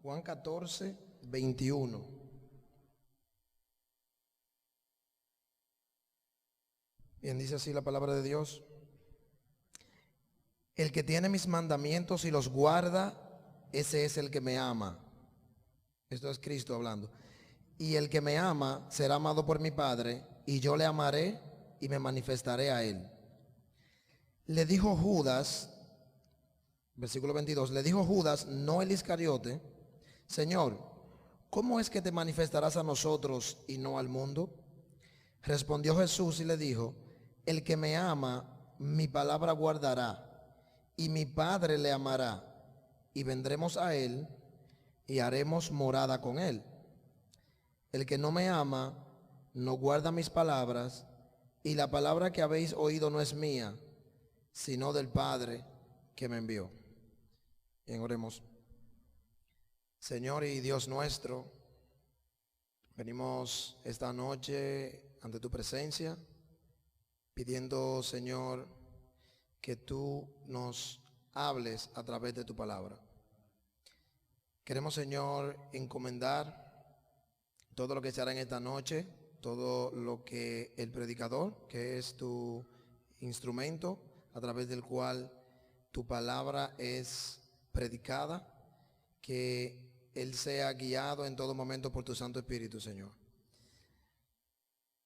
Juan 14, 21. Bien, dice así la palabra de Dios. El que tiene mis mandamientos y los guarda, ese es el que me ama. Esto es Cristo hablando. Y el que me ama será amado por mi Padre, y yo le amaré y me manifestaré a él. Le dijo Judas, versículo 22, le dijo Judas, no el Iscariote, Señor, ¿cómo es que te manifestarás a nosotros y no al mundo? Respondió Jesús y le dijo, el que me ama, mi palabra guardará, y mi Padre le amará, y vendremos a él y haremos morada con él. El que no me ama, no guarda mis palabras, y la palabra que habéis oído no es mía, sino del Padre que me envió. Bien, oremos. Señor y Dios nuestro, venimos esta noche ante tu presencia, pidiendo, Señor, que tú nos hables a través de tu palabra. Queremos, Señor, encomendar todo lo que se hará en esta noche, todo lo que el predicador, que es tu instrumento, a través del cual tu palabra es predicada, que él sea guiado en todo momento por tu Santo Espíritu, Señor.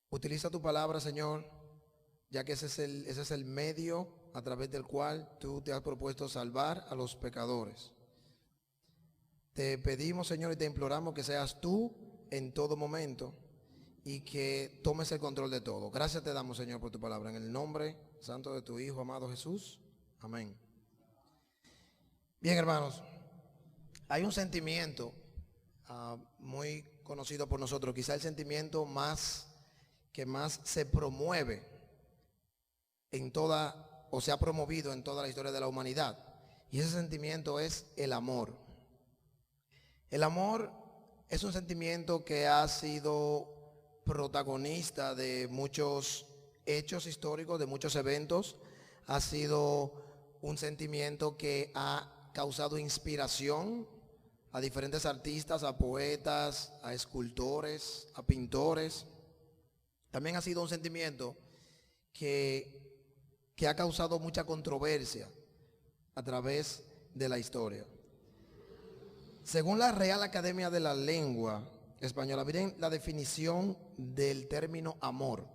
Utiliza tu palabra, Señor, ya que ese es el medio a través del cual tú te has propuesto salvar a los pecadores. Te pedimos, Señor, y te imploramos que seas tú en todo momento y que tomes el control de todo. Gracias te damos, Señor, por tu palabra. En el nombre santo de tu Hijo amado Jesús. Amén. Bien, hermanos, hay un sentimiento muy conocido por nosotros, quizá el sentimiento que más se promueve en toda, o se ha promovido en toda la historia de la humanidad. Y ese sentimiento es el amor. El amor es un sentimiento que ha sido protagonista de muchos hechos históricos, de muchos eventos. Ha sido un sentimiento que ha causado inspiración a diferentes artistas, a poetas, a escultores, a pintores. También ha sido un sentimiento que ha causado mucha controversia a través de la historia. Según la Real Academia de la Lengua Española, miren la definición del término amor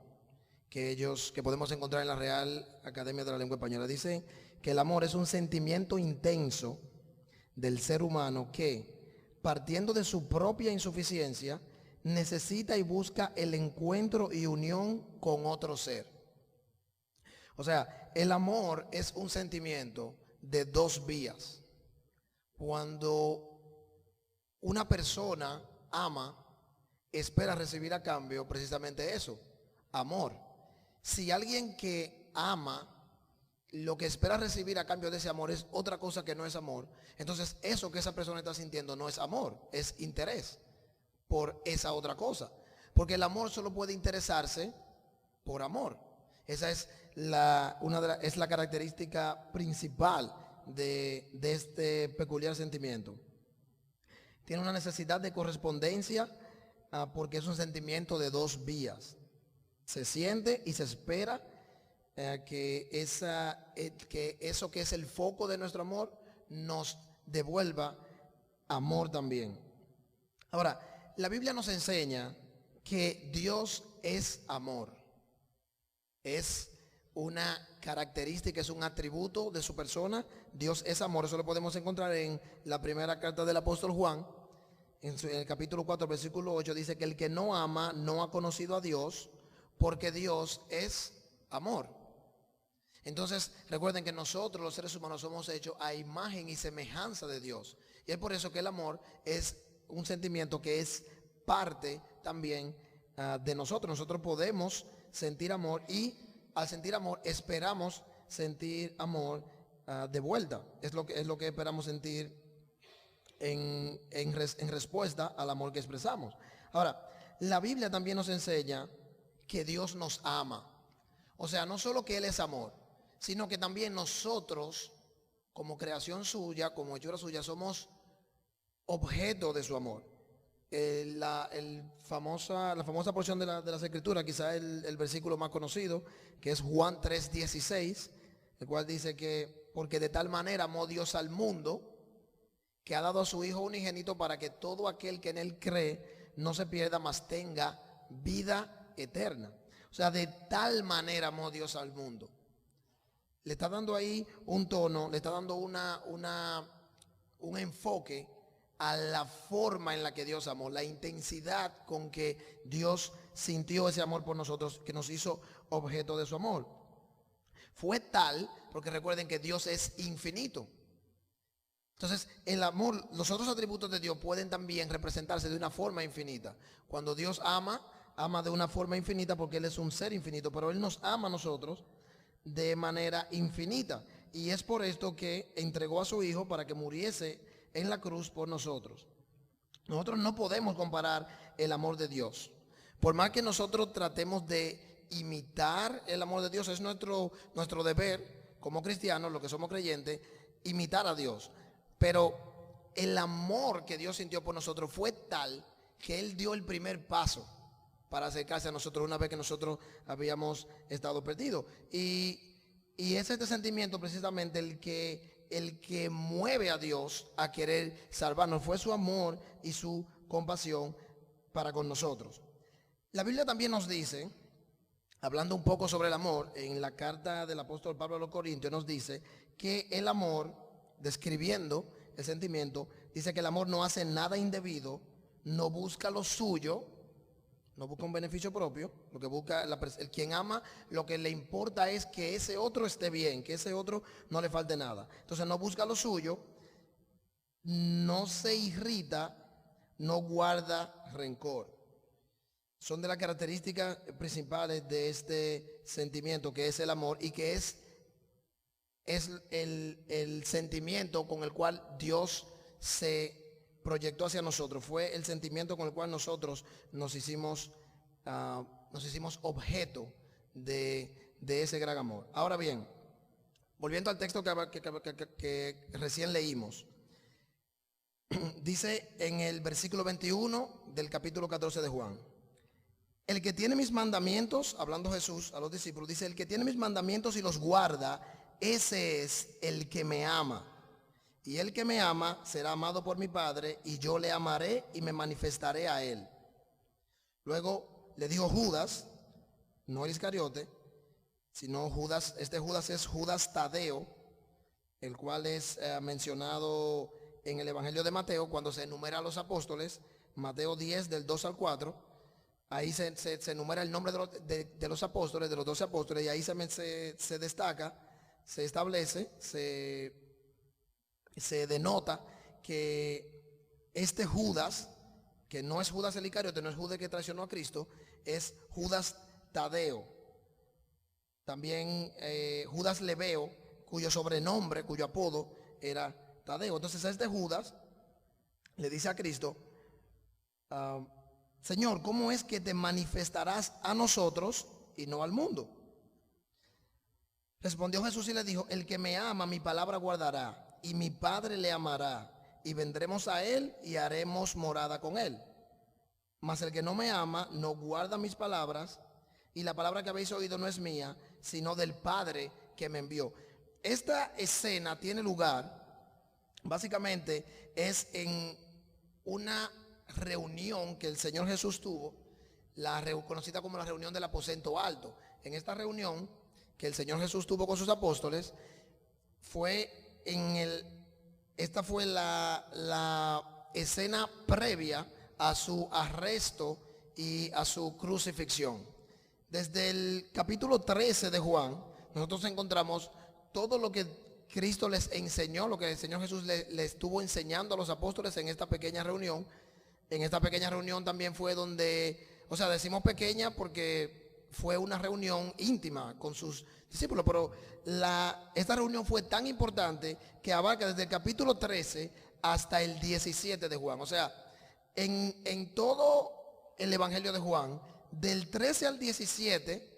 que podemos encontrar en la Real Academia de la Lengua Española. Dice que el amor es un sentimiento intenso del ser humano que, partiendo de su propia insuficiencia, necesita y busca el encuentro y unión con otro ser. O sea, el amor es un sentimiento de dos vías. Cuando una persona ama, espera recibir a cambio precisamente eso, amor. Si alguien que ama, lo que espera recibir a cambio de ese amor es otra cosa que no es amor, entonces eso que esa persona está sintiendo no es amor, es interés por esa otra cosa. Porque el amor solo puede interesarse por amor. Esa es la característica principal de este peculiar sentimiento. Tiene una necesidad de correspondencia porque es un sentimiento de dos vías. Se siente y se espera que eso que es el foco de nuestro amor nos devuelva amor también. Ahora, la Biblia nos enseña que Dios es amor. Es una característica, es un atributo de su persona. Dios es amor. Eso lo podemos encontrar en la primera carta del apóstol Juan. En el capítulo 4, versículo 8, dice que el que no ama no ha conocido a Dios, porque Dios es amor. Entonces, recuerden que nosotros los seres humanos somos hechos a imagen y semejanza de Dios. Y es por eso que el amor es un sentimiento que es parte también de nosotros. Nosotros podemos sentir amor y al sentir amor esperamos sentir amor de vuelta. Es lo que esperamos sentir en respuesta al amor que expresamos. Ahora, la Biblia también nos enseña que Dios nos ama. O sea, no solo que Él es amor, sino que también nosotros, como creación suya, como hechura suya, somos objeto de su amor. La famosa porción de las Escrituras, quizá el versículo más conocido, que es Juan 3:16, el cual dice que porque de tal manera amó Dios al mundo, que ha dado a su Hijo unigénito para que todo aquel que en él cree no se pierda, mas tenga vida eterna. O sea, de tal manera amó Dios al mundo. Le está dando ahí un tono, le está dando un enfoque a la forma en la que Dios amó, la intensidad con que Dios sintió ese amor por nosotros, que nos hizo objeto de su amor. Fue tal, porque recuerden que Dios es infinito. Entonces, el amor, los otros atributos de Dios pueden también representarse de una forma infinita. Cuando Dios ama, ama de una forma infinita porque Él es un ser infinito, pero Él nos ama a nosotros de manera infinita. Y es por esto que entregó a su Hijo para que muriese en la cruz por nosotros. Nosotros no podemos comparar el amor de Dios. Por más que nosotros tratemos de imitar el amor de Dios, es nuestro deber como cristianos, los que somos creyentes, imitar a Dios. Pero el amor que Dios sintió por nosotros fue tal que Él dio el primer paso para acercarse a nosotros una vez que nosotros habíamos estado perdidos. Y es este sentimiento precisamente el que mueve a Dios a querer salvarnos. Fue su amor y su compasión para con nosotros. La Biblia también nos dice, hablando un poco sobre el amor, en la carta del apóstol Pablo a los Corintios nos dice que el amor, describiendo el sentimiento, dice que el amor no hace nada indebido, no busca lo suyo, no busca un beneficio propio. Lo que busca el quien ama, lo que le importa es que ese otro esté bien, que ese otro no le falte nada. Entonces no busca lo suyo, no se irrita, no guarda rencor. Son de las características principales de este sentimiento, que es el amor, y que es el sentimiento con el cual Dios se proyectó hacia nosotros. Fue el sentimiento con el cual nosotros nos hicimos objeto de ese gran amor. Ahora bien, volviendo al texto que recién leímos, dice en el versículo 21 del capítulo 14 de Juan: el que tiene mis mandamientos, hablando Jesús a los discípulos, dice: el que tiene mis mandamientos y los guarda, ese es el que me ama. Y el que me ama será amado por mi Padre, y yo le amaré y me manifestaré a él. Luego le dijo Judas, no el Iscariote, sino Judas. Este Judas es Judas Tadeo, el cual es mencionado en el Evangelio de Mateo cuando se enumera a los apóstoles. Mateo 10 del 2 al 4. Ahí se enumera el nombre de los apóstoles, de los 12 apóstoles, y ahí se destaca, se establece, se denota que este Judas, que no es Judas el Iscariote, no es Judas que traicionó a Cristo, es Judas Tadeo. También Judas Leveo, cuyo sobrenombre, cuyo apodo era Tadeo. Entonces a este Judas le dice a Cristo: Señor, ¿cómo es que te manifestarás a nosotros y no al mundo? Respondió Jesús y le dijo: el que me ama, mi palabra guardará, y mi Padre le amará, y vendremos a él y haremos morada con él. Mas el que no me ama, no guarda mis palabras, y la palabra que habéis oído no es mía, sino del Padre que me envió. Esta escena tiene lugar, básicamente, es en una reunión que el Señor Jesús tuvo, conocida como la reunión del aposento alto. En esta reunión que el Señor Jesús tuvo con sus apóstoles, esta fue la escena previa a su arresto y a su crucifixión. Desde el capítulo 13 de Juan, nosotros encontramos todo lo que Cristo les enseñó, lo que el Señor Jesús les estuvo enseñando a los apóstoles en esta pequeña reunión. En esta pequeña reunión también fue donde, o sea, decimos pequeña porque fue una reunión íntima con sus discípulos, pero esta reunión fue tan importante que abarca desde el capítulo 13 hasta el 17 de Juan. O sea, en todo el Evangelio de Juan, del 13 al 17,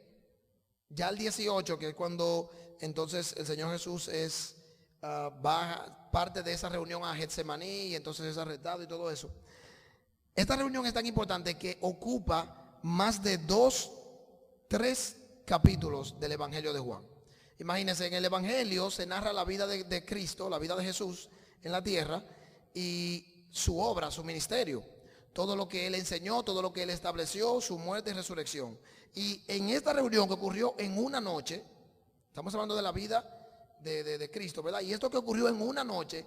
ya al 18, que es cuando entonces el Señor Jesús es va parte de esa reunión a Getsemaní y entonces es arrestado y todo eso. Esta reunión es tan importante que ocupa más de 3 capítulos del Evangelio de Juan. Imagínense, en el Evangelio se narra la vida de Cristo, la vida de Jesús en la tierra y su obra, su ministerio, todo lo que Él enseñó, todo lo que Él estableció, su muerte y resurrección. Y en esta reunión que ocurrió en una noche, estamos hablando de la vida de Cristo, ¿verdad? Y esto que ocurrió en una noche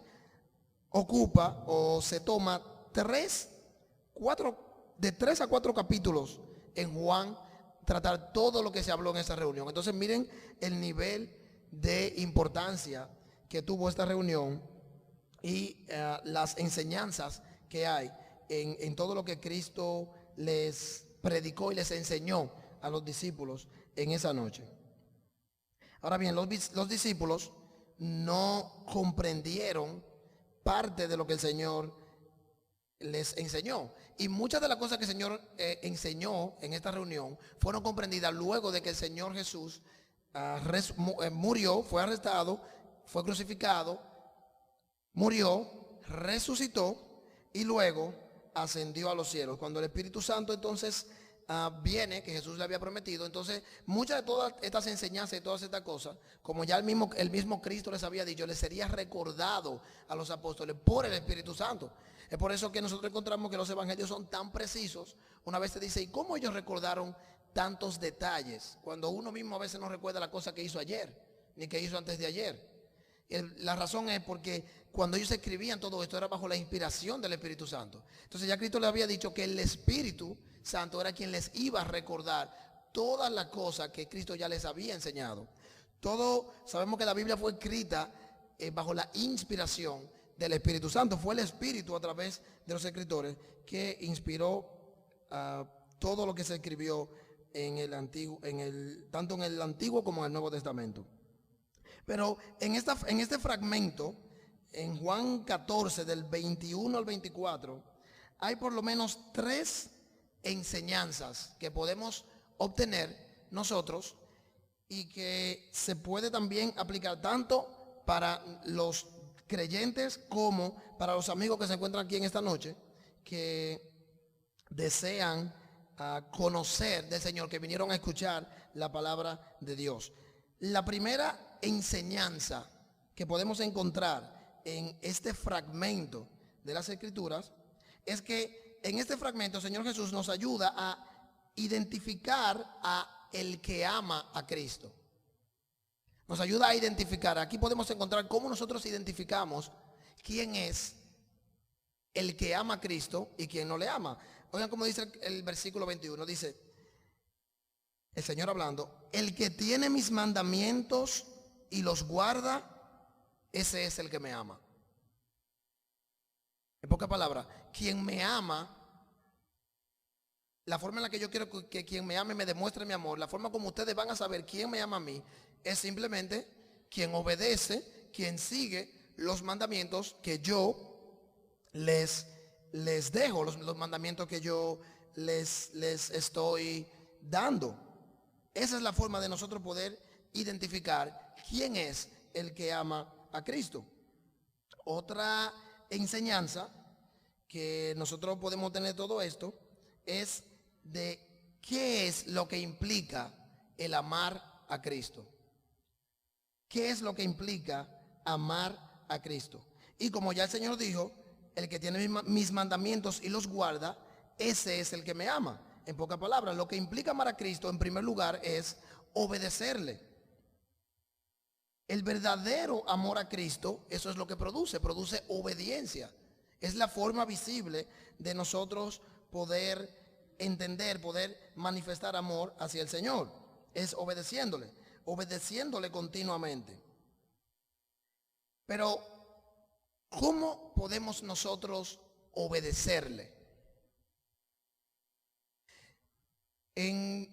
ocupa o se toma de 3 a 4 capítulos en Juan, tratar todo lo que se habló en esa reunión. Entonces miren el nivel de importancia que tuvo esta reunión y las enseñanzas que hay en todo lo que Cristo les predicó y les enseñó a los discípulos en esa noche. Ahora bien, los discípulos no comprendieron parte de lo que el Señor les enseñó. Y muchas de las cosas que el Señor enseñó en esta reunión fueron comprendidas luego de que el Señor Jesús murió, fue arrestado, fue crucificado, murió, resucitó y luego ascendió a los cielos. Cuando el Espíritu Santo entonces viene, que Jesús le había prometido, entonces muchas de todas estas enseñanzas y todas estas cosas, como ya el mismo Cristo les había dicho, les sería recordado a los apóstoles por el Espíritu Santo. Es por eso que nosotros encontramos que los evangelios son tan precisos. Una vez te dice, ¿y cómo ellos recordaron tantos detalles? Cuando uno mismo a veces no recuerda la cosa que hizo ayer, ni que hizo antes de ayer. La razón es porque cuando ellos escribían todo esto era bajo la inspiración del Espíritu Santo. Entonces ya Cristo les había dicho que el Espíritu Santo era quien les iba a recordar todas las cosas que Cristo ya les había enseñado. Sabemos que la Biblia fue escrita bajo la inspiración del Espíritu Santo. Fue el Espíritu a través de los escritores que inspiró todo lo que se escribió en el Antiguo, tanto en el Antiguo como en el Nuevo Testamento. Pero en este fragmento, en Juan 14, del 21 al 24, hay por lo menos 3 enseñanzas que podemos obtener nosotros y que se puede también aplicar tanto para los creyentes como para los amigos que se encuentran aquí en esta noche, que desean conocer del Señor, que vinieron a escuchar la palabra de Dios. La primera enseñanza que podemos encontrar en este fragmento de las Escrituras es que en este fragmento el Señor Jesús nos ayuda a identificar a el que ama a Cristo. Nos ayuda a identificar. Aquí podemos encontrar cómo nosotros identificamos quién es el que ama a Cristo y quién no le ama. Oigan cómo dice el versículo 21. Dice el Señor hablando: el que tiene mis mandamientos y los guarda, ese es el que me ama. En pocas palabras, quien me ama, la forma en la que yo quiero que quien me ame me demuestre mi amor, la forma como ustedes van a saber quién me ama a mí, es simplemente quien obedece, quien sigue los mandamientos que yo les dejo, los mandamientos que yo les estoy dando. Esa es la forma de nosotros poder identificar quién es el que ama a Cristo. Otra enseñanza que nosotros podemos tener todo esto es de qué es lo que implica el amar a Cristo. ¿Qué es lo que implica amar a Cristo? Y como ya el Señor dijo, el que tiene mis mandamientos y los guarda, ese es el que me ama. En pocas palabras, lo que implica amar a Cristo en primer lugar es obedecerle. El verdadero amor a Cristo, eso es lo que produce obediencia. Es la forma visible de nosotros poder entender, poder manifestar amor hacia el Señor. Es obedeciéndole continuamente. Pero, ¿cómo podemos nosotros obedecerle?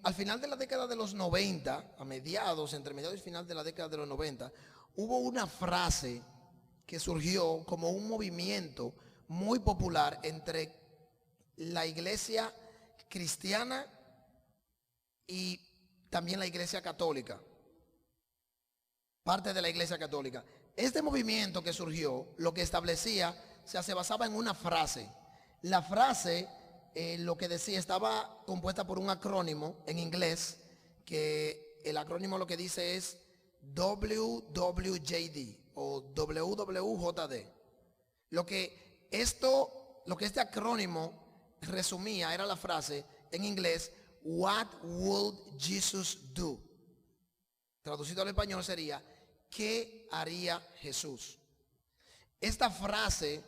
Al final de la década de los 90, entre mediados y final de la década de los 90, hubo una frase que surgió como un movimiento muy popular entre la iglesia cristiana y también la iglesia católica, parte de la iglesia católica. este movimiento que surgió, lo que establecía, o sea, se basaba en una frase. La frase, lo que decía, estaba compuesta por un acrónimo en inglés, que el acrónimo lo que dice es WWJD o WWJD. Lo que este acrónimo resumía era la frase en inglés, What would Jesus do? Traducido al español sería, ¿qué haría Jesús? Esta frase,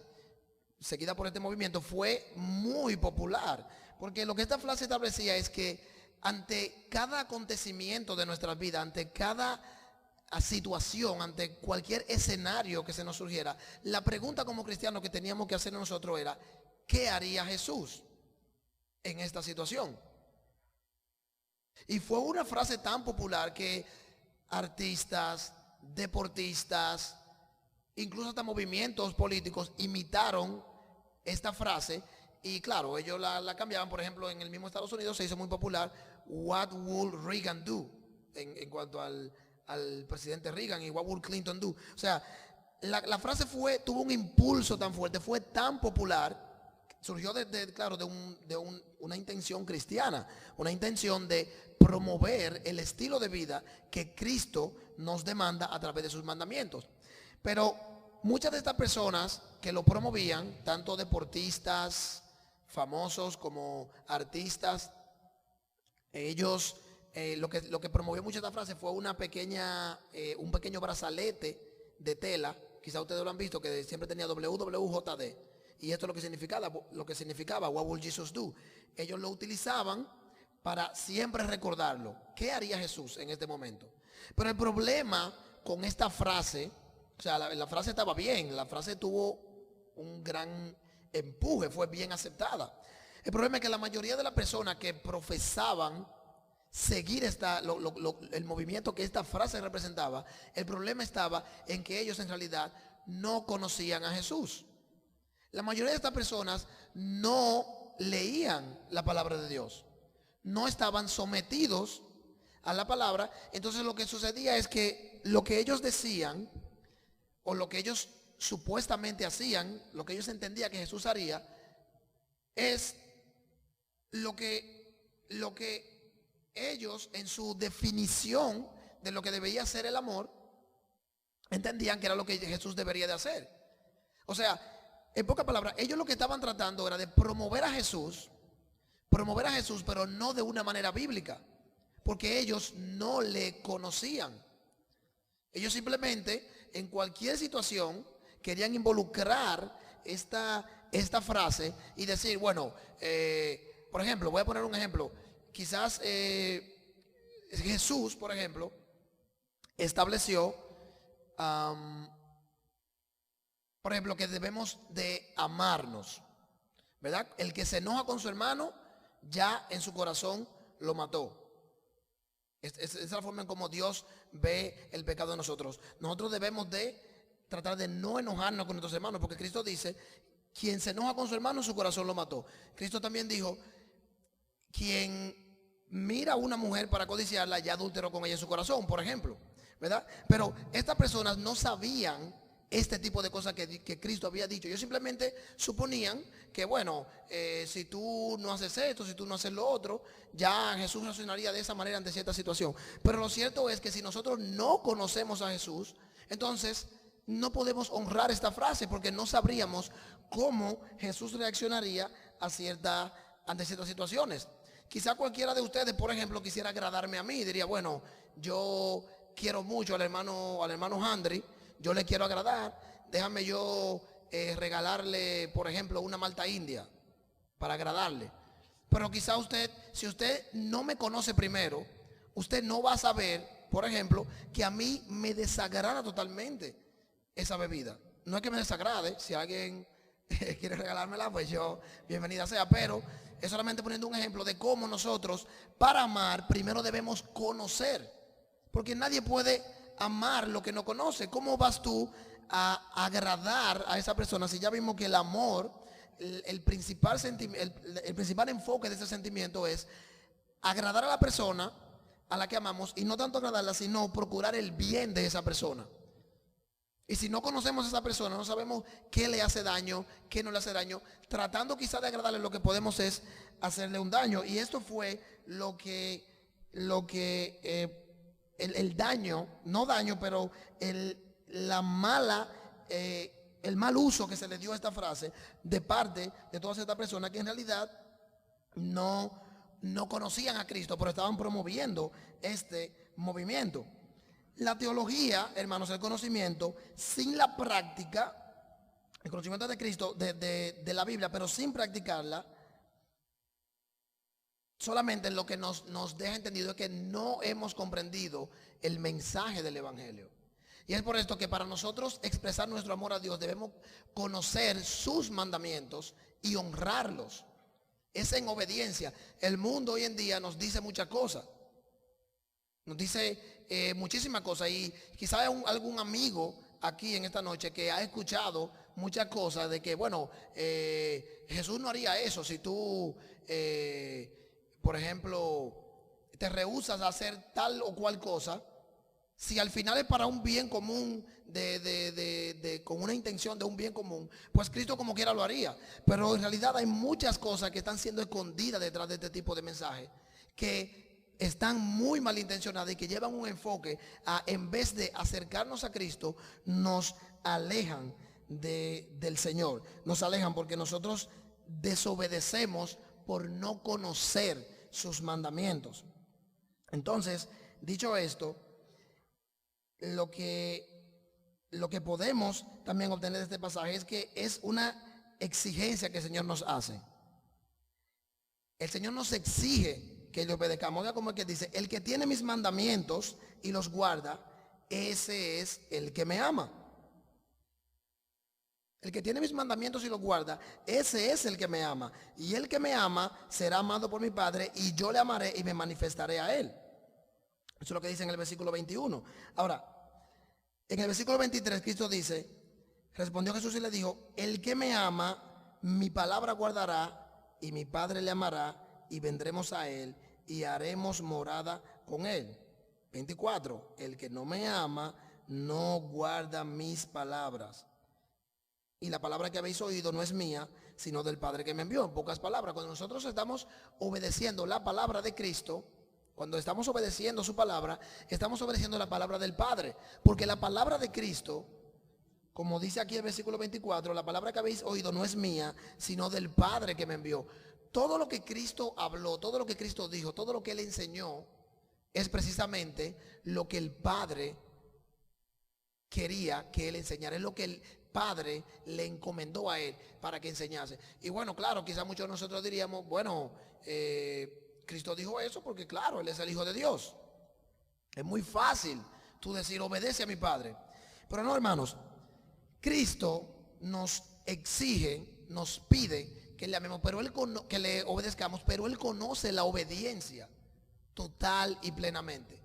seguida por este movimiento, fue muy popular, porque lo que esta frase establecía es que ante cada acontecimiento de nuestras vidas, ante cada situación, ante cualquier escenario que se nos surgiera, la pregunta como cristianos que teníamos que hacer nosotros era, ¿qué haría Jesús en esta situación? Y fue una frase tan popular que artistas, deportistas, incluso hasta movimientos políticos imitaron esta frase. Y claro, ellos la cambiaban. Por ejemplo, en el mismo Estados Unidos se hizo muy popular What would Reagan do? En cuanto al presidente Reagan, y What would Clinton do? O sea, la frase tuvo un impulso tan fuerte, fue tan popular, surgió de una intención cristiana, una intención de promover el estilo de vida que Cristo nos demanda a través de sus mandamientos. Pero muchas de estas personas que lo promovían, tanto deportistas famosos como artistas, ellos lo que promovió mucho esta frase fue un pequeño brazalete de tela, quizá ustedes lo han visto, que siempre tenía WWJD, y esto es lo que significaba What would Jesus do? Ellos lo utilizaban para siempre recordarlo. ¿Qué haría Jesús en este momento? Pero el problema con esta frase, o sea, la frase estaba bien, la frase tuvo un gran empuje, fue bien aceptada. El problema es que la mayoría de las personas que profesaban seguir el movimiento que esta frase representaba, el problema estaba en que ellos en realidad no conocían a Jesús. La mayoría de estas personas no leían la palabra de Dios, no estaban sometidos a la palabra. Entonces lo que sucedía es que lo que ellos decían o lo que ellos supuestamente hacían, lo que ellos entendían que Jesús haría, es lo que ellos en su definición de lo que debía ser el amor entendían que era lo que Jesús debería de hacer. O sea, en pocas palabras, ellos lo que estaban tratando era de promover a Jesús, pero no de una manera bíblica, porque ellos no le conocían. Ellos simplemente en cualquier situación querían involucrar esta frase y decir, bueno, por ejemplo, voy a poner un ejemplo. Quizás Jesús, por ejemplo, estableció, por ejemplo, que debemos de amarnos, ¿verdad? El que se enoja con su hermano, ya en su corazón lo mató. Es la forma en cómo Dios ve el pecado de nosotros. Nosotros debemos de tratar de no enojarnos con nuestros hermanos, porque Cristo dice, quien se enoja con su hermano, su corazón lo mató. Cristo también dijo, quien mira a una mujer para codiciarla, ya adulteró con ella en su corazón, por ejemplo, ¿verdad? Pero estas personas no sabían este tipo de cosas que Cristo había dicho. Ellos simplemente suponían que, bueno, si tú no haces esto, si tú no haces lo otro, ya Jesús reaccionaría de esa manera ante cierta situación. Pero lo cierto es que si nosotros no conocemos a Jesús, entonces no podemos honrar esta frase, porque no sabríamos cómo Jesús reaccionaría ante ciertas situaciones. Quizá cualquiera de ustedes, por ejemplo, quisiera agradarme a mí y diría, bueno, yo quiero mucho al hermano Handry, yo le quiero agradar, déjame yo regalarle, por ejemplo, una malta india para agradarle. Pero quizá si usted no me conoce primero, usted no va a saber, por ejemplo, que a mí me desagrada totalmente esa bebida. No es que me desagrade, si alguien quiere regalármela, pues yo, bienvenida sea, pero es solamente poniendo un ejemplo de cómo nosotros, para amar, primero debemos conocer, porque nadie puede amar lo que no conoce. ¿Cómo vas tú a agradar a esa persona si ya vimos que el amor, el principal enfoque de ese sentimiento es agradar a la persona a la que amamos, y no tanto agradarla, sino procurar el bien de esa persona? Y si no conocemos a esa persona, no sabemos qué le hace daño, qué no le hace daño, tratando quizá de agradarle, lo que podemos es hacerle un daño. Y esto fue el daño, no daño, pero la mala, el mal uso que se le dio a esta frase de parte de todas estas personas que en realidad no conocían a Cristo, pero estaban promoviendo este movimiento. La teología, hermanos, el conocimiento sin la práctica, el conocimiento de Cristo, de la Biblia, pero sin practicarla, solamente lo que nos deja entendido es que no hemos comprendido el mensaje del Evangelio. Y es por esto que para nosotros expresar nuestro amor a Dios debemos conocer sus mandamientos y honrarlos. Es en obediencia. El mundo hoy en día nos dice muchas cosas. Nos dice muchísimas cosas, y quizás algún amigo aquí en esta noche que ha escuchado muchas cosas de que, bueno, Jesús no haría eso si tú, por ejemplo, te rehusas a hacer tal o cual cosa, si al final es para un bien común, con una intención de un bien común, pues Cristo como quiera lo haría. Pero en realidad hay muchas cosas que están siendo escondidas detrás de este tipo de mensaje, que están muy malintencionadas y que llevan un enfoque en vez de acercarnos a Cristo, nos alejan del Señor. Nos alejan porque nosotros desobedecemos por no conocer sus mandamientos. Entonces, dicho esto, lo que podemos también obtener de este pasaje es que es una exigencia que el Señor nos hace. El Señor nos exige que le obedezcamos. Oiga, como es que dice: el que tiene mis mandamientos y los guarda, ese es el que me ama. El que tiene mis mandamientos y los guarda, ese es el que me ama. Y el que me ama será amado por mi Padre, y yo le amaré y me manifestaré a él. Eso es lo que dice en el versículo 21. Ahora, en el versículo 23, Cristo dice, respondió Jesús y le dijo: el que me ama, mi palabra guardará, y mi Padre le amará, y vendremos a él y haremos morada con él. 24, el que no me ama no guarda mis palabras, y la palabra que habéis oído no es mía, sino del Padre que me envió. En pocas palabras, cuando nosotros estamos obedeciendo la palabra de Cristo, cuando estamos obedeciendo su palabra, estamos obedeciendo la palabra del Padre, porque la palabra de Cristo, como dice aquí el versículo 24, la palabra que habéis oído no es mía, sino del Padre que me envió. Todo lo que Cristo habló, todo lo que Cristo dijo, todo lo que Él enseñó, es precisamente lo que el Padre quería que Él enseñara. Es lo que el Padre le encomendó a Él para que enseñase. Y bueno, claro, quizás muchos de nosotros diríamos, bueno, Cristo dijo eso porque claro, Él es el Hijo de Dios. Es muy fácil tú decir: obedece a mi Padre. Pero no, hermanos, Cristo nos exige, nos pide que le amemos, pero que le obedezcamos, pero Él conoce la obediencia total y plenamente.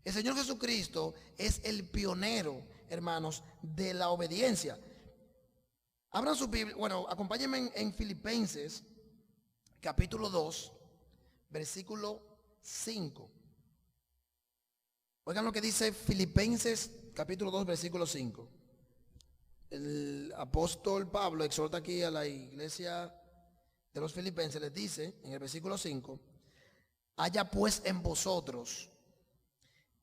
El Señor Jesucristo es el pionero, hermanos, de la obediencia. Abran su Biblia, bueno, acompáñenme en Filipenses, capítulo 2, versículo 5. Oigan lo que dice Filipenses, capítulo 2, versículo 5. El apóstol Pablo exhorta aquí a la iglesia de los filipenses, les dice en el versículo 5: haya pues en vosotros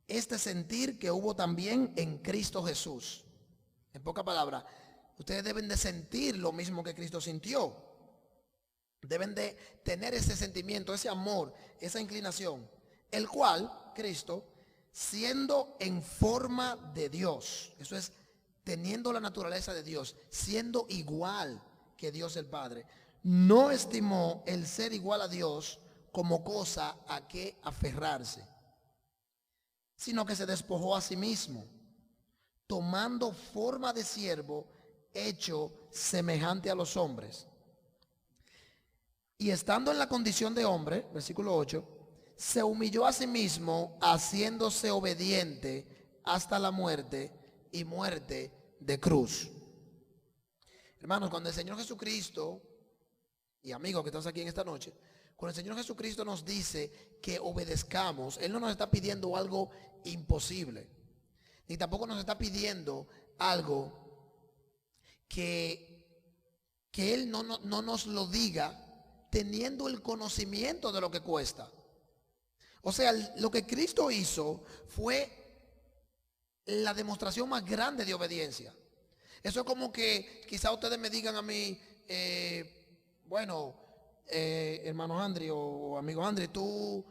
este sentir que hubo también en Cristo Jesús. En pocas palabras, ustedes deben de sentir lo mismo que Cristo sintió. Deben de tener ese sentimiento, ese amor, esa inclinación, el cual Cristo, siendo en forma de Dios, eso es, teniendo la naturaleza de Dios, siendo igual que Dios el Padre, no estimó el ser igual a Dios como cosa a que aferrarse, sino que se despojó a sí mismo, tomando forma de siervo, hecho semejante a los hombres. Y estando en la condición de hombre, versículo 8, se humilló a sí mismo, haciéndose obediente hasta la muerte, y muerte de cruz. Hermanos, cuando el Señor Jesucristo, y amigos que estás aquí en esta noche, cuando el Señor Jesucristo nos dice que obedezcamos, Él no nos está pidiendo algo imposible, ni tampoco nos está pidiendo algo que Él no nos lo diga teniendo el conocimiento de lo que cuesta. O sea, lo que Cristo hizo fue la demostración más grande de obediencia. Eso es como que quizá ustedes me digan a mí, hermano Andri o amigo Andri, tú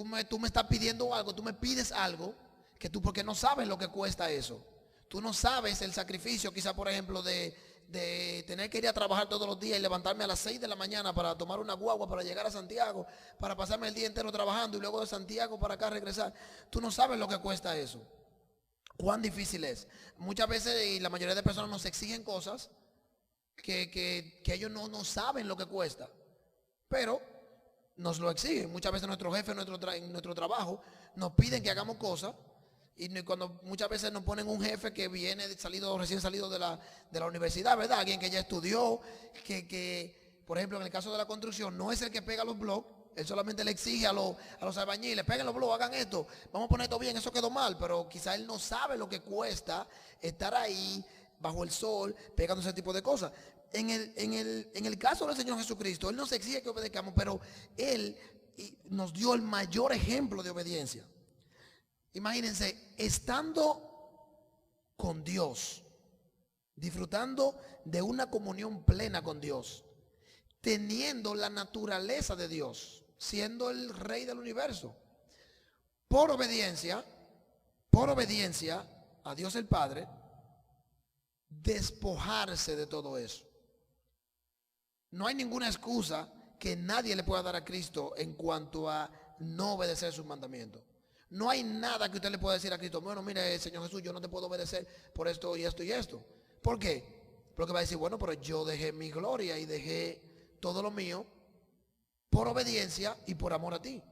me estás pidiendo algo, tú me pides algo que tú, porque no sabes lo que cuesta eso. Tú no sabes el sacrificio, quizá por ejemplo, de tener que ir a trabajar todos los días y levantarme a las 6 de la mañana para tomar una guagua para llegar a Santiago, para pasarme el día entero trabajando y luego de Santiago para acá regresar. Tú no sabes lo que cuesta eso. Cuán difícil es. Muchas veces, y la mayoría de personas nos exigen cosas que ellos no saben lo que cuesta, pero nos lo exigen. Muchas veces nuestros jefes en nuestro trabajo nos piden que hagamos cosas. Y cuando muchas veces nos ponen un jefe que viene recién salido de la universidad, ¿verdad? Alguien que ya estudió, que por ejemplo en el caso de la construcción no es el que pega los bloques, él solamente le exige a los albañiles, peguen los bloques, hagan esto, vamos a poner esto bien, eso quedó mal, pero quizá él no sabe lo que cuesta estar ahí bajo el sol, pegando ese tipo de cosas. En el caso del Señor Jesucristo, Él nos exige que obedezcamos, pero Él nos dio el mayor ejemplo de obediencia. Imagínense, estando con Dios, disfrutando de una comunión plena con Dios, teniendo la naturaleza de Dios, siendo el Rey del universo, por obediencia a Dios el Padre, despojarse de todo eso. No hay ninguna excusa que nadie le pueda dar a Cristo en cuanto a no obedecer sus mandamientos. No hay nada que usted le pueda decir a Cristo, bueno, mire, Señor Jesús, yo no te puedo obedecer por esto y esto y esto. ¿Por qué? Porque va a decir, bueno, pero yo dejé mi gloria y dejé todo lo mío por obediencia y por amor a ti.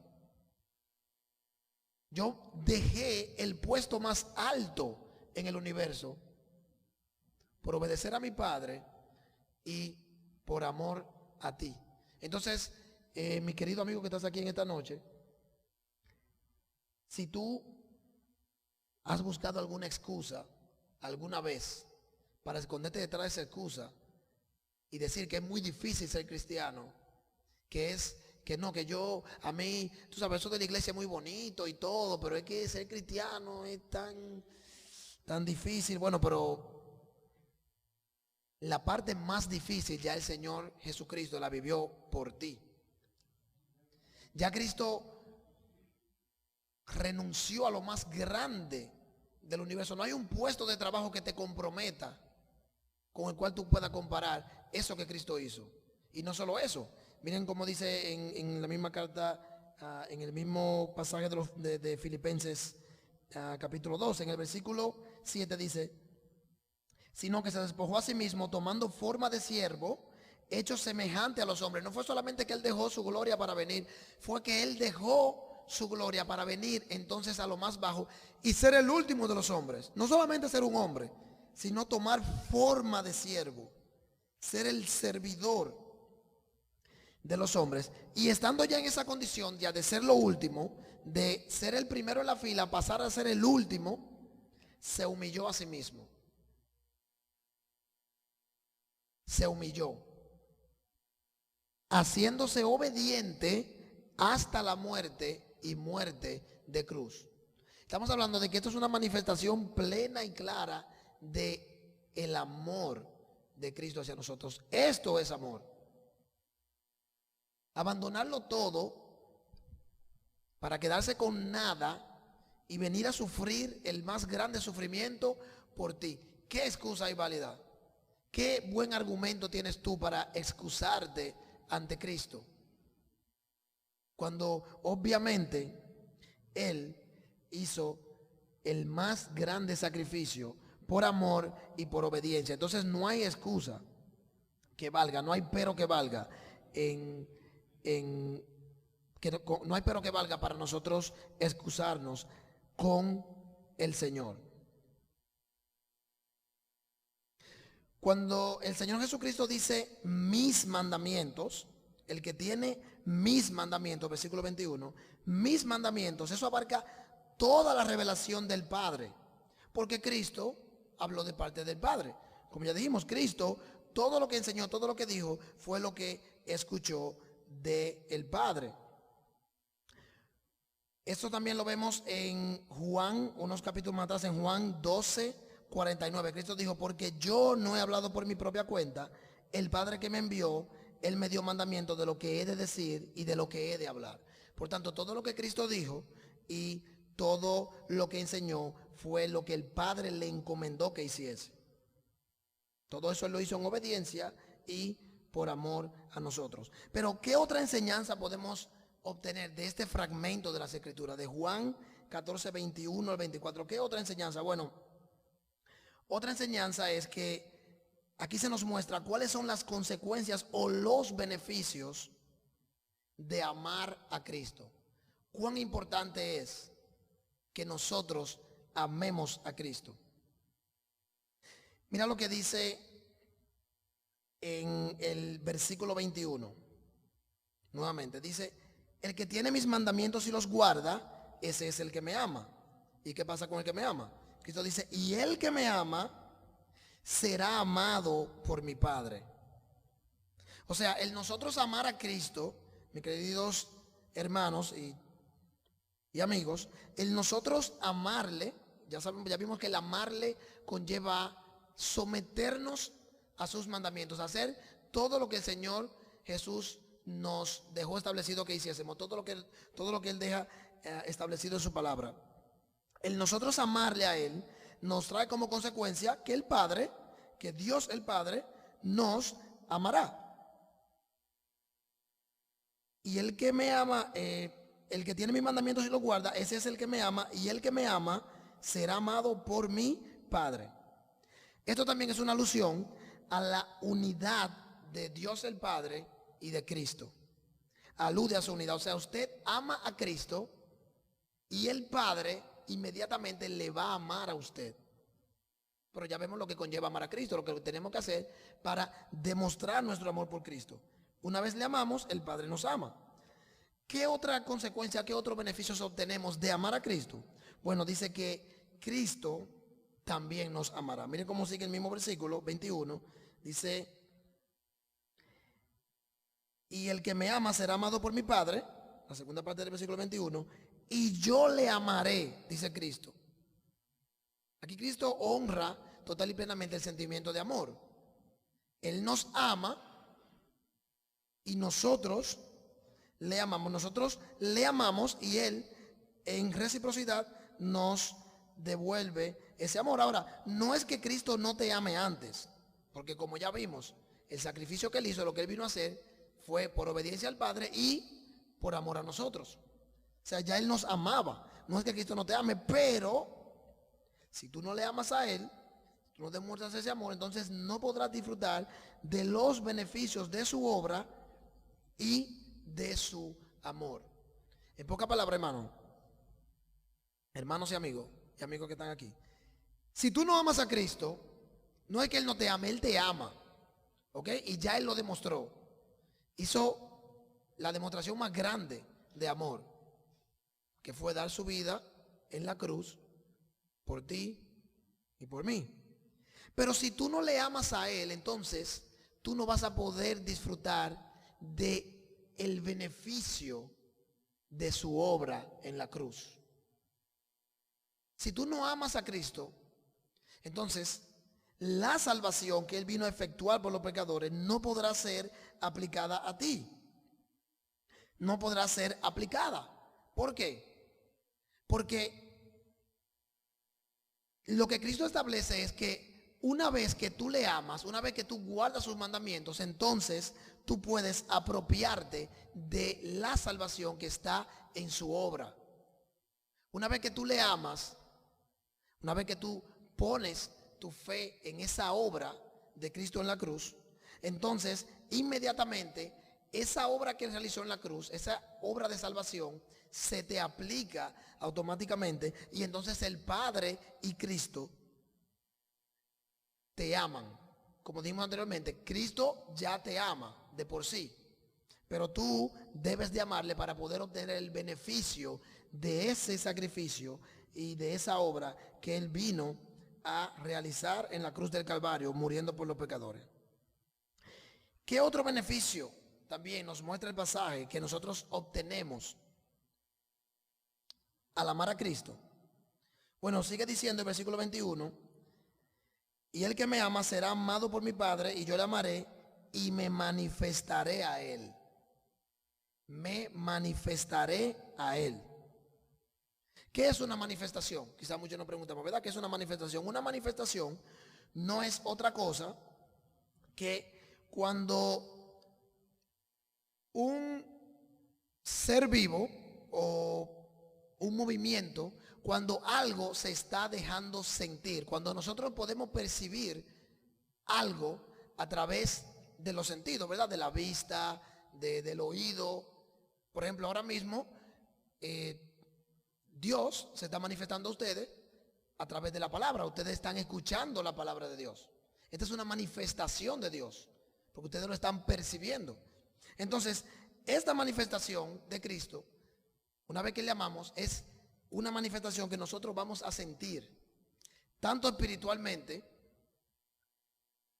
Yo dejé el puesto más alto en el universo por obedecer a mi Padre y por amor a ti. Entonces, mi querido amigo que estás aquí en esta noche, si tú has buscado alguna excusa alguna vez para esconderte detrás de esa excusa y decir que es muy difícil ser cristiano, a mí, tú sabes, eso de la iglesia es muy bonito y todo, pero es que ser cristiano es tan difícil. Bueno, pero la parte más difícil ya el Señor Jesucristo la vivió por ti. Ya Cristo renunció a lo más grande del universo. No hay un puesto de trabajo que te comprometa con el cual tú puedas comparar eso que Cristo hizo. Y no solo eso, miren cómo dice en la misma carta, en el mismo pasaje de Filipenses capítulo 2, en el versículo 7 dice, sino que se despojó a sí mismo tomando forma de siervo, hecho semejante a los hombres. No fue solamente que Él dejó su gloria para venir, fue que Él dejó su gloria para venir entonces a lo más bajo y ser el último de los hombres. No solamente ser un hombre, sino tomar forma de siervo, ser el servidor de los hombres. Y estando ya en esa condición ya de ser lo último, de ser el primero en la fila, pasar a ser el último, se humilló a sí mismo. Se humilló, haciéndose obediente hasta la muerte y muerte de cruz. Estamos hablando de que esto es una manifestación plena y clara de el amor de Cristo hacia nosotros. Esto es amor. Abandonarlo todo para quedarse con nada y venir a sufrir el más grande sufrimiento por ti. ¿Qué excusa hay válida? ¿Qué buen argumento tienes tú para excusarte ante Cristo? Cuando obviamente Él hizo el más grande sacrificio por amor y por obediencia. Entonces no hay excusa que valga, no hay pero que valga no hay pero que valga para nosotros excusarnos con el Señor. Cuando el Señor Jesucristo dice mis mandamientos, el que tiene mis mandamientos, versículo 21, mis mandamientos, eso abarca toda la revelación del Padre. Porque Cristo, habló de parte del Padre. Como ya dijimos, Cristo, todo lo que enseñó, todo lo que dijo, fue lo que escuchó del Padre. Esto también lo vemos en Juan, unos capítulos más atrás, en Juan 12:49. Cristo dijo, porque yo no he hablado por mi propia cuenta, el Padre que me envió, Él me dio mandamiento de lo que he de decir y de lo que he de hablar. Por tanto, todo lo que Cristo dijo y todo lo que enseñó fue lo que el Padre le encomendó que hiciese. Todo eso Él lo hizo en obediencia y por amor a nosotros. Pero ¿qué otra enseñanza podemos obtener de este fragmento de las Escrituras? De Juan 14:21 al 24. ¿Qué otra enseñanza? Bueno, otra enseñanza es que aquí se nos muestra cuáles son las consecuencias o los beneficios de amar a Cristo. Cuán importante es que nosotros amemos a Cristo. Mira lo que dice en el versículo 21. Nuevamente, dice, el que tiene mis mandamientos y los guarda, ese es el que me ama. ¿Y qué pasa con el que me ama? Cristo dice, y el que me ama será amado por mi Padre. O sea, el nosotros amar a Cristo, mis queridos hermanos y amigos, el nosotros amarle, ya vimos que el amarle conlleva someternos a sus mandamientos, hacer todo lo que el Señor Jesús nos dejó establecido que hiciésemos, todo lo que Él deja establecido en su palabra. El nosotros amarle a Él nos trae como consecuencia que el Padre, que Dios el Padre, nos amará. Y el que me ama, el que tiene mis mandamientos y los guarda, ese es el que me ama, y el que me ama será amado por mi Padre. Esto también es una alusión a la unidad de Dios el Padre y de Cristo. Alude a su unidad. O sea, usted ama a Cristo y el Padre inmediatamente le va a amar a usted. Pero ya vemos lo que conlleva amar a Cristo, lo que tenemos que hacer para demostrar nuestro amor por Cristo. Una vez le amamos, el Padre nos ama. ¿Qué otra consecuencia, qué otros beneficios obtenemos de amar a Cristo? Bueno, dice que Cristo también nos amará. Miren cómo sigue el mismo versículo 21. Dice, y el que me ama será amado por mi Padre, la segunda parte del versículo 21, y yo le amaré, dice Cristo. Aquí Cristo honra total y plenamente el sentimiento de amor. Él nos ama y nosotros le amamos. Nosotros le amamos y Él en reciprocidad nos devuelve ese amor. Ahora, no es que Cristo no te ame antes, porque como ya vimos, el sacrificio que Él hizo, lo que Él vino a hacer, fue por obediencia al Padre y por amor a nosotros. O sea, ya Él nos amaba. No es que Cristo no te ame, pero si tú no le amas a Él, tú no demuestras ese amor, entonces no podrás disfrutar de los beneficios de su obra y de su amor. En pocas palabras, hermanos y amigos que están aquí, si tú no amas a Cristo, no es que Él no te ame, Él te ama, ¿ok? Y ya Él lo demostró. Hizo la demostración más grande de amor, que fue dar su vida en la cruz por ti y por mí. Pero si tú no le amas a Él, entonces tú no vas a poder disfrutar de el beneficio de su obra en la cruz. Si tú no amas a Cristo, entonces la salvación que Él vino a efectuar por los pecadores no podrá ser aplicada a ti. No podrá ser aplicada. ¿Por qué? Porque lo que Cristo establece es que una vez que tú le amas, una vez que tú guardas sus mandamientos, entonces tú puedes apropiarte de la salvación que está en su obra. Una vez que tú le amas, una vez que tú pones tu fe en esa obra de Cristo en la cruz, entonces inmediatamente esa obra que realizó en la cruz, esa obra de salvación, se te aplica automáticamente y entonces el Padre y Cristo te aman. Como dijimos anteriormente, Cristo ya te ama de por sí, pero tú debes de amarle para poder obtener el beneficio de ese sacrificio y de esa obra que Él vino a realizar en la cruz del Calvario, muriendo por los pecadores. ¿Qué otro beneficio también nos muestra el pasaje que nosotros obtenemos al amar a Cristo? Bueno, sigue diciendo el versículo 21, y el que me ama será amado por mi Padre, y yo le amaré y me manifestaré a él. Me manifestaré a él. ¿Qué es una manifestación? Quizá muchos nos preguntamos, ¿verdad? ¿Qué es una manifestación? Una manifestación no es otra cosa que cuando un ser vivo o un movimiento, cuando algo se está dejando sentir, cuando nosotros podemos percibir algo a través de los sentidos, ¿verdad? De la vista, del oído. Por ejemplo, ahora mismo Dios se está manifestando a ustedes a través de la palabra. Ustedes están escuchando la palabra de Dios. Esta es una manifestación de Dios, porque ustedes lo están percibiendo. Entonces, esta manifestación de Cristo, una vez que le amamos, es una manifestación que nosotros vamos a sentir, tanto espiritualmente.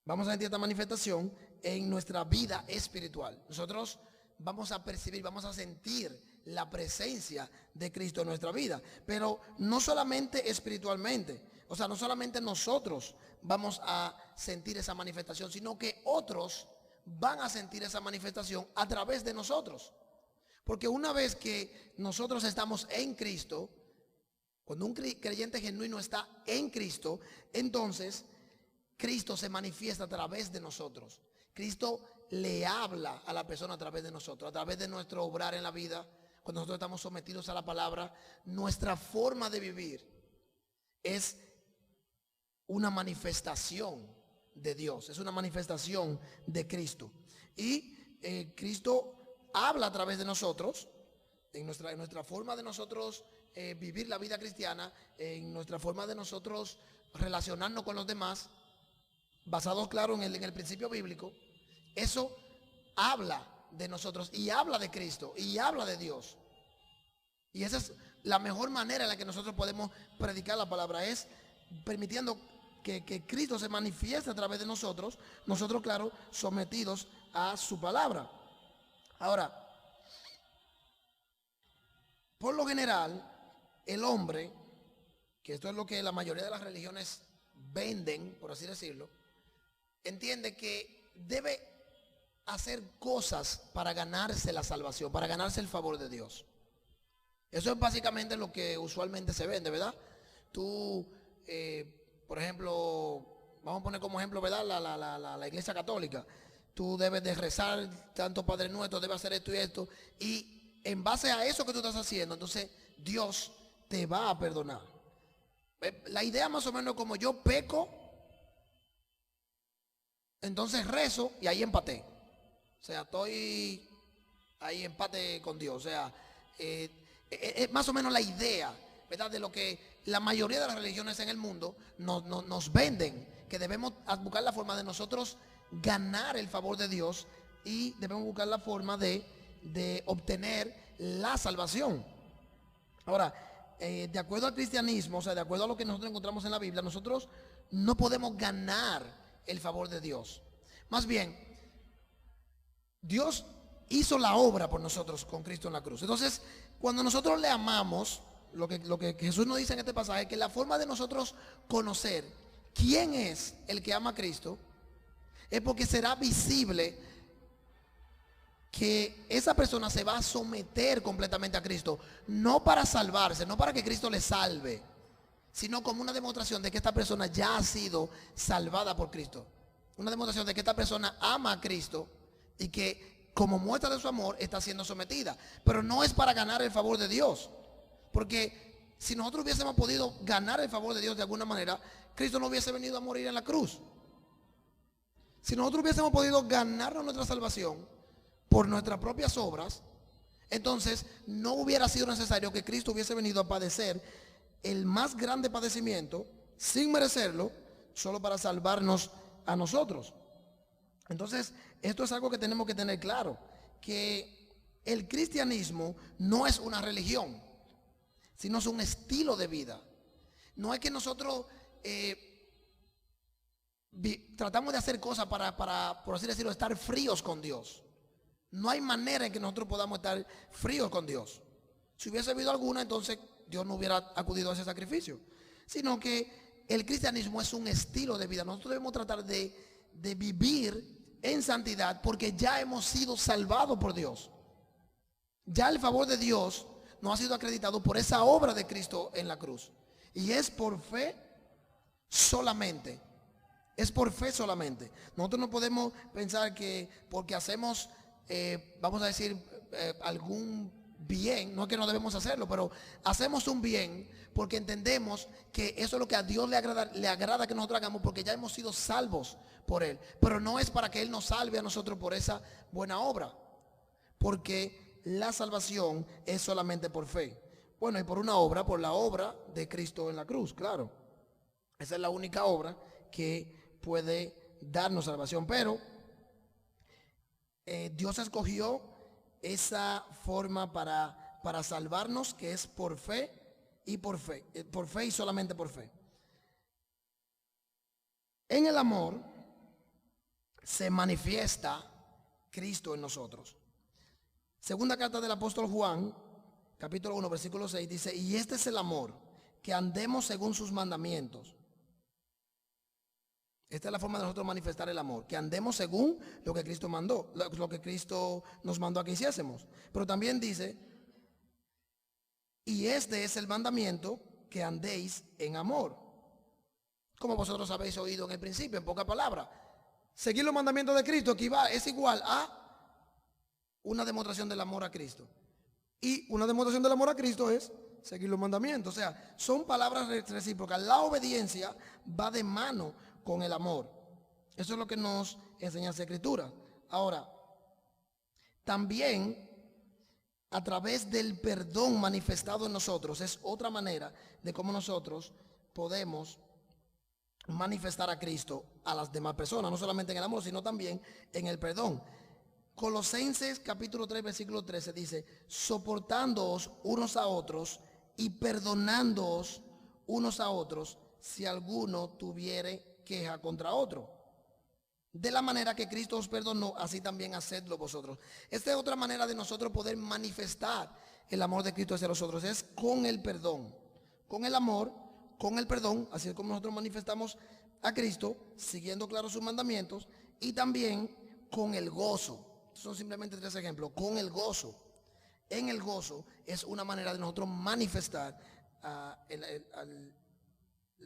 Vamos a sentir esta manifestación en nuestra vida espiritual. Nosotros vamos a percibir, vamos a sentir la presencia de Cristo en nuestra vida, pero no solamente espiritualmente, o sea, no solamente nosotros vamos a sentir esa manifestación, sino que otros van a sentir esa manifestación a través de nosotros. Porque una vez que nosotros estamos en Cristo, cuando un creyente genuino está en Cristo, entonces Cristo se manifiesta a través de nosotros. Cristo le habla a la persona a través de nosotros, a través de nuestro obrar en la vida. Cuando nosotros estamos sometidos a la palabra, nuestra forma de vivir es una manifestación de Dios, es una manifestación de Cristo. Y Cristo habla a través de nosotros, en nuestra forma de nosotros vivir la vida cristiana, en nuestra forma de nosotros relacionarnos con los demás, basados, claro, en el principio bíblico. Eso habla de nosotros y habla de Cristo y habla de Dios. Y esa es la mejor manera en la que nosotros podemos predicar la palabra, es permitiendo que Cristo se manifieste a través de nosotros, claro, sometidos a su palabra. Ahora, por lo general, el hombre, que esto es lo que la mayoría de las religiones venden, por así decirlo, entiende que debe hacer cosas para ganarse la salvación, para ganarse el favor de Dios. Eso es básicamente lo que usualmente se vende, ¿verdad? Tú, por ejemplo, vamos a poner como ejemplo, ¿verdad? La iglesia católica. Tú debes de rezar tanto Padre Nuestro, debes hacer esto y esto, y en base a eso que tú estás haciendo, entonces Dios te va a perdonar. La idea más o menos como yo peco, entonces rezo y ahí empaté. O sea, estoy ahí empate con Dios. O sea, es más o menos la idea, ¿verdad? De lo que la mayoría de las religiones en el mundo nos venden, que debemos buscar la forma de nosotros ganar el favor de Dios y debemos buscar la forma de obtener la salvación. Ahora, de acuerdo al cristianismo, o sea, de acuerdo a lo que nosotros encontramos en la Biblia, nosotros no podemos ganar el favor de Dios. Más bien, Dios hizo la obra por nosotros con Cristo en la cruz. Entonces, cuando nosotros le amamos, lo que Jesús nos dice en este pasaje, que la forma de nosotros conocer quién es el que ama a Cristo, es porque será visible que esa persona se va a someter completamente a Cristo, no para salvarse, no para que Cristo le salve, sino como una demostración de que esta persona ya ha sido salvada por Cristo. Una demostración de que esta persona ama a Cristo y que como muestra de su amor está siendo sometida. Pero no es para ganar el favor de Dios, porque si nosotros hubiésemos podido ganar el favor de Dios de alguna manera, Cristo no hubiese venido a morir en la cruz. Si nosotros hubiésemos podido ganarnos nuestra salvación por nuestras propias obras, entonces no hubiera sido necesario que Cristo hubiese venido a padecer el más grande padecimiento sin merecerlo, solo para salvarnos a nosotros. Entonces, esto es algo que tenemos que tener claro, que el cristianismo no es una religión, sino es un estilo de vida. No es que nosotros tratamos de hacer cosas para, por así decirlo, estar fríos con Dios. No hay manera en que nosotros podamos estar fríos con Dios. Si hubiese habido alguna, entonces Dios no hubiera acudido a ese sacrificio. Sino que el cristianismo es un estilo de vida. Nosotros debemos tratar de vivir en santidad porque ya hemos sido salvados por Dios. Ya el favor de Dios nos ha sido acreditado por esa obra de Cristo en la cruz. Y es por fe solamente. Es por fe solamente. Nosotros no podemos pensar que porque hacemos, vamos a decir, algún bien, no es que no debemos hacerlo, pero hacemos un bien porque entendemos que eso es lo que a Dios le agrada que nosotros hagamos porque ya hemos sido salvos por Él. Pero no es para que Él nos salve a nosotros por esa buena obra, porque la salvación es solamente por fe. Bueno, y por una obra, por la obra de Cristo en la cruz, claro. Esa es la única obra que puede darnos salvación, pero Dios escogió esa forma para salvarnos, que es por fe y solamente por fe. En el amor se manifiesta Cristo en nosotros. Segunda carta del apóstol Juan, capítulo 1, versículo 6, dice: y este es el amor, que andemos según sus mandamientos. Esta es la forma de nosotros manifestar el amor, que andemos según lo que Cristo mandó, lo que Cristo nos mandó a que hiciésemos. Pero también dice: y este es el mandamiento, que andéis en amor, como vosotros habéis oído en el principio. En pocas palabras, seguir los mandamientos de Cristo es igual a una demostración del amor a Cristo. Y una demostración del amor a Cristo es seguir los mandamientos. O sea, son palabras recíprocas. La obediencia va de mano con el amor. Eso es lo que nos enseña la Escritura. Ahora, también a través del perdón manifestado en nosotros es otra manera de cómo nosotros podemos manifestar a Cristo a las demás personas, no solamente en el amor, sino también en el perdón. Colosenses capítulo 3, versículo 13 dice: soportándoos unos a otros y perdonándoos unos a otros si alguno tuviere queja contra otro. De la manera que Cristo os perdonó, así también hacedlo vosotros. Esta es otra manera de nosotros poder manifestar el amor de Cristo hacia nosotros, es con el perdón, con el amor, con el perdón, así es como nosotros manifestamos a Cristo, siguiendo claro sus mandamientos, y también con el gozo. Son simplemente 3 ejemplos. Con el gozo. En el gozo es una manera de nosotros manifestar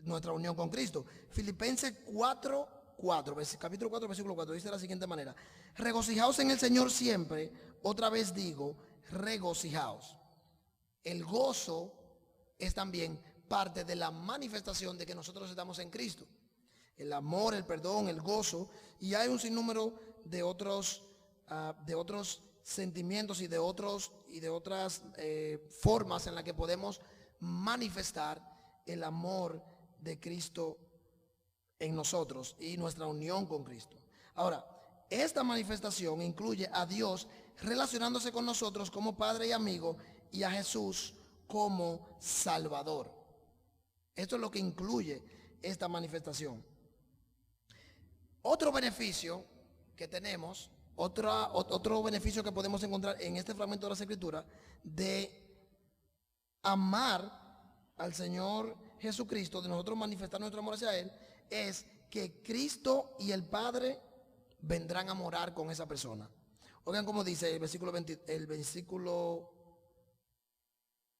nuestra unión con Cristo. Filipenses 4, capítulo 4, versículo 4, dice de la siguiente manera: regocijaos en el Señor siempre. Otra vez digo, regocijaos. El gozo es también parte de la manifestación de que nosotros estamos en Cristo. El amor, el perdón, el gozo, y hay un sinnúmero de otros sentimientos y de otras formas en las que podemos manifestar el amor de Cristo en nosotros y nuestra unión con Cristo. Ahora, esta manifestación incluye a Dios relacionándose con nosotros como Padre y amigo, y a Jesús como Salvador. Esto es lo que incluye esta manifestación. Otro beneficio que tenemos, otro beneficio que podemos encontrar en este fragmento de las Escrituras, de amar al Señor Jesucristo, de nosotros manifestar nuestro amor hacia Él, es que Cristo y el Padre vendrán a morar con esa persona. Oigan cómo dice el versículo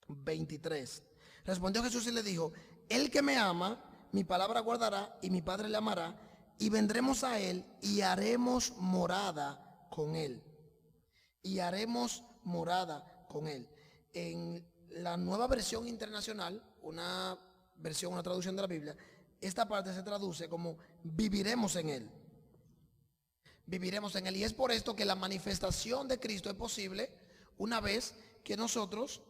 23. Respondió Jesús y le dijo: el que me ama, mi palabra guardará, y mi Padre le amará, y vendremos a Él y haremos morada con Él. Y haremos morada con Él. En la Nueva Versión Internacional, una traducción de la Biblia, esta parte se traduce como viviremos en Él. Viviremos en Él. Y es por esto que la manifestación de Cristo es posible una vez que nosotros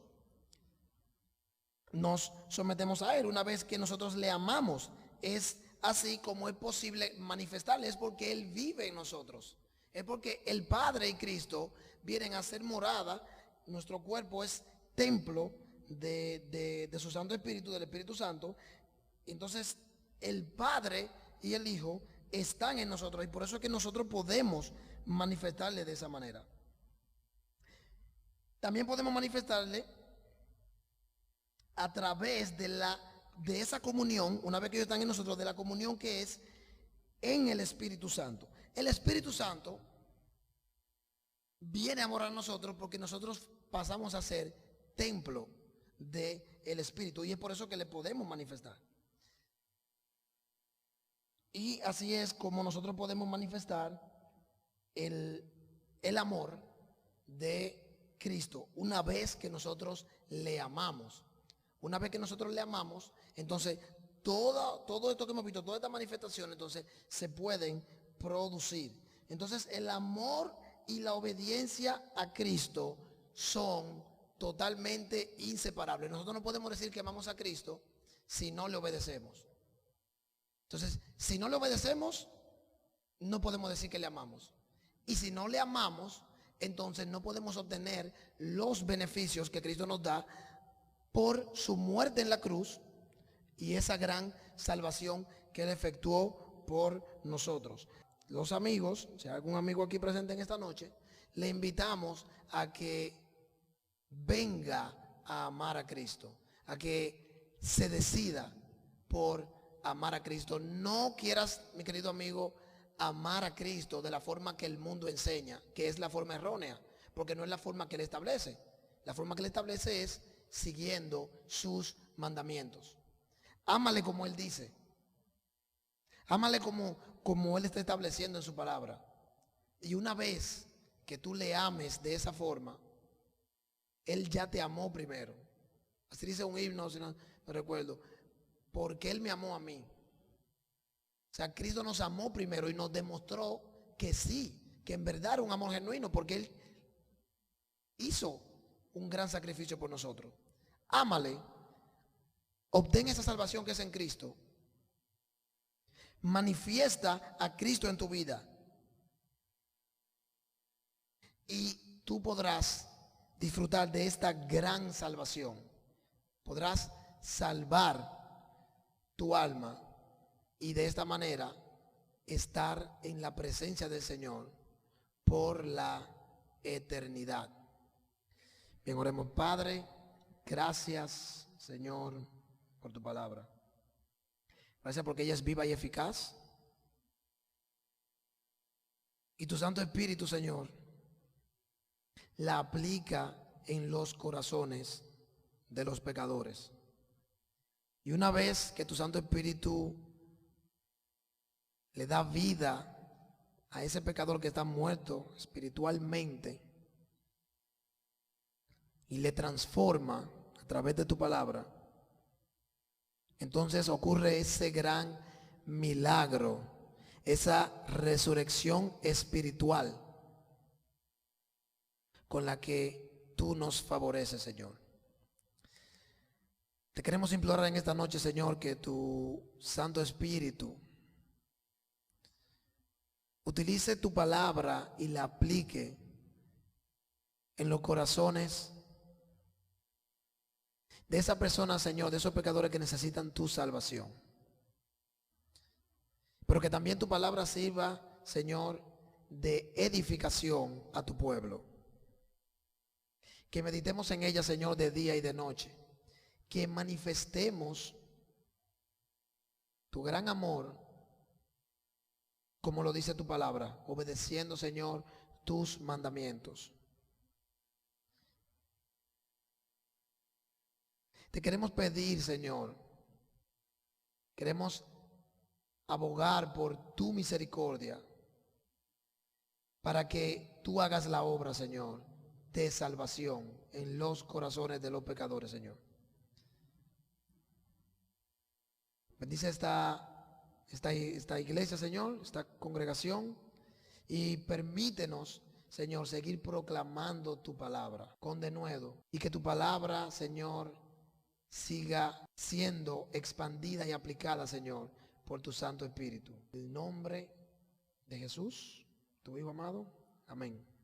nos sometemos a Él, una vez que nosotros le amamos. Es así como es posible manifestarle, es porque Él vive en nosotros. Es porque el Padre y Cristo vienen a ser morada. Nuestro cuerpo es templo de su Santo Espíritu, del Espíritu Santo. Entonces el Padre y el Hijo están en nosotros y por eso es que nosotros podemos manifestarle de esa manera. También podemos manifestarle a través de esa comunión, una vez que ellos están en nosotros, de la comunión que es en el Espíritu Santo. El Espíritu Santo viene a morar en nosotros porque nosotros pasamos a ser templo del Espíritu y es por eso que le podemos manifestar. Y así es como nosotros podemos manifestar el amor de Cristo una vez que nosotros le amamos. Una vez que nosotros le amamos, entonces todo esto que hemos visto, toda esta manifestación, entonces se pueden producir. Entonces el amor y la obediencia a Cristo son totalmente inseparables. Nosotros no podemos decir que amamos a Cristo si no le obedecemos. Entonces, si no le obedecemos, no podemos decir que le amamos. Y si no le amamos, entonces no podemos obtener los beneficios que Cristo nos da por su muerte en la cruz y esa gran salvación que Él efectuó por nosotros. Los amigos, si hay algún amigo aquí presente en esta noche, le invitamos a que venga a amar a Cristo, a que se decida por amar a Cristo. No quieras, mi querido amigo, amar a Cristo de la forma que el mundo enseña, que es la forma errónea, porque no es la forma que Él establece. La forma que Él establece es siguiendo sus mandamientos. Ámale como Él dice. Ámale como Él está estableciendo en su palabra. Y una vez que tú le ames de esa forma, Él ya te amó primero. Así dice un himno, si no me recuerdo. Porque Él me amó a mí. O sea, Cristo nos amó primero y nos demostró que sí, que en verdad era un amor genuino, porque Él hizo un gran sacrificio por nosotros. Ámale, obtén esa salvación que es en Cristo. Manifiesta a Cristo en tu vida. Y tú podrás disfrutar de esta gran salvación. Podrás salvar tu alma y de esta manera estar en la presencia del Señor por la eternidad. Bien, oremos. Padre, gracias, Señor, por tu palabra. Gracias porque ella es viva y eficaz. Y tu Santo Espíritu, Señor, la aplica en los corazones de los pecadores. Y una vez que tu Santo Espíritu le da vida a ese pecador que está muerto espiritualmente y le transforma a través de tu palabra, entonces ocurre ese gran milagro, esa resurrección espiritual con la que tú nos favoreces, Señor. Te queremos implorar en esta noche, Señor, que tu Santo Espíritu utilice tu palabra y la aplique en los corazones de esa persona, Señor, de esos pecadores que necesitan tu salvación. Pero que también tu palabra sirva, Señor, de edificación a tu pueblo. Que meditemos en ella, Señor, de día y de noche. Que manifestemos tu gran amor, como lo dice tu palabra, obedeciendo, Señor, tus mandamientos. Te queremos pedir, Señor, queremos abogar por tu misericordia para que tú hagas la obra, Señor, de salvación en los corazones de los pecadores, Señor. Bendice esta iglesia, Señor, esta congregación, y permítenos, Señor, seguir proclamando tu palabra con denuedo, y que tu palabra, Señor, siga siendo expandida y aplicada, Señor, por tu Santo Espíritu. En el nombre de Jesús, tu Hijo amado. Amén.